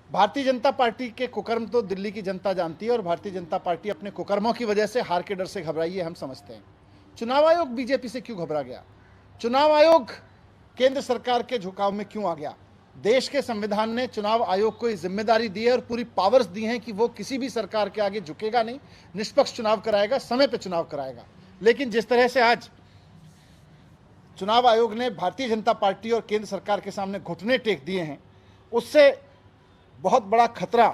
Bharatiya Janata party के कुकर्म तो दिल्ली की जनता जानती है और भारतीय जनता पार्टी अपने कुकर्मों की वजह से हार के डर से घबराई है, हम समझते हैं। चुनाव आयोग बीजेपी से क्यों घबरा गया? चुनाव आयोग केंद्र सरकार के झुकाव में क्यों आ गया? देश के संविधान ने चुनाव आयोग को ये जिम्मेदारी दी है और पूरी पावर्स दी हैं कि वो किसी भी सरकार के आगे झुकेगा नहीं, निष्पक्ष चुनाव कराएगा, समय पर चुनाव कराएगा। लेकिन जिस तरह से आज चुनाव आयोग ने भारतीय जनता पार्टी और केंद्र सरकार के सामने घुटने टेक दिए हैं, उससे बहुत बड़ा खतरा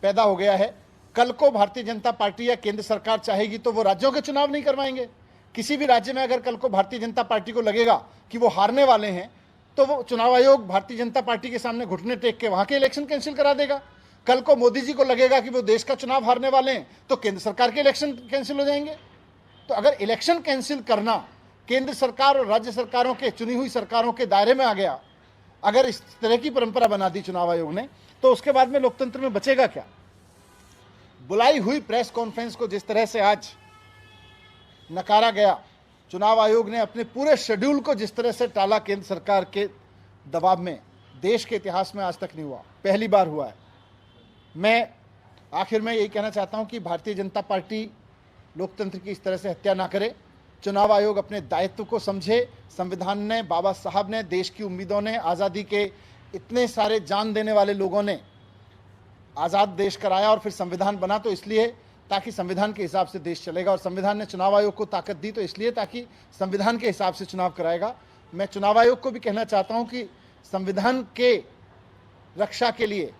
पैदा हो गया है। कल को भारतीय जनता पार्टी या केंद्र सरकार चाहेगी तो वो राज्यों के चुनाव नहीं करवाएंगे। किसी भी राज्य में अगर कल को भारतीय जनता पार्टी को लगेगा कि वो हारने वाले हैं तो वो चुनाव आयोग भारतीय जनता पार्टी के सामने घुटने टेक के वहां के इलेक्शन कैंसिल करा देगा। कल को मोदी जी को लगेगा कि वो देश का चुनाव हारने वाले हैं तो केंद्र सरकार के इलेक्शन कैंसिल हो जाएंगे। तो अगर इलेक्शन कैंसिल करना केंद्र सरकार और राज्य सरकारों के, चुनी हुई सरकारों के दायरे में आ गया, अगर इस तरह की परंपरा बना दी चुनाव आयोग ने, तो उसके बाद में लोकतंत्र में बचेगा क्या? बुलाई हुई प्रेस कॉन्फ्रेंस को जिस तरह से आज नकारा गया, चुनाव आयोग ने अपने पूरे शेड्यूल को जिस तरह से टाला केंद्र सरकार के दबाव में, देश के इतिहास में आज तक नहीं हुआ, पहली बार हुआ है। मैं आखिर में यही कहना चाहता हूं कि भारतीय जनता पार्टी लोकतंत्र की इस तरह से हत्या ना करे। चुनाव आयोग अपने दायित्व को समझे। संविधान ने, बाबा साहब ने, देश की उम्मीदों ने, आज़ादी के इतने सारे जान देने वाले लोगों ने आज़ाद देश कराया और फिर संविधान बना तो इसलिए ताकि संविधान के हिसाब से देश चलेगा, और संविधान ने चुनाव आयोग को ताकत दी तो इसलिए ताकि संविधान के हिसाब से चुनाव कराएगा। मैं चुनाव आयोग को भी कहना चाहता हूं कि संविधान के रक्षा के लिए,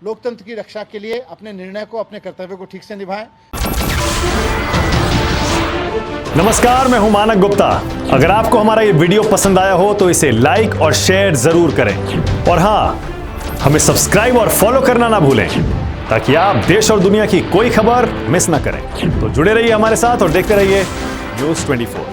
लोकतंत्र की रक्षा के लिए अपने निर्णय को, अपने कर्तव्य को ठीक से निभाएं। नमस्कार, मैं हूं मानक गुप्ता। अगर आपको हमारा ये वीडियो पसंद आया हो तो इसे लाइक और शेयर जरूर करें, और हां, हमें सब्सक्राइब और फॉलो करना ना भूलें ताकि आप देश और दुनिया की कोई खबर मिस ना करें। तो जुड़े रहिए हमारे साथ और देखते रहिए न्यूज़ 24।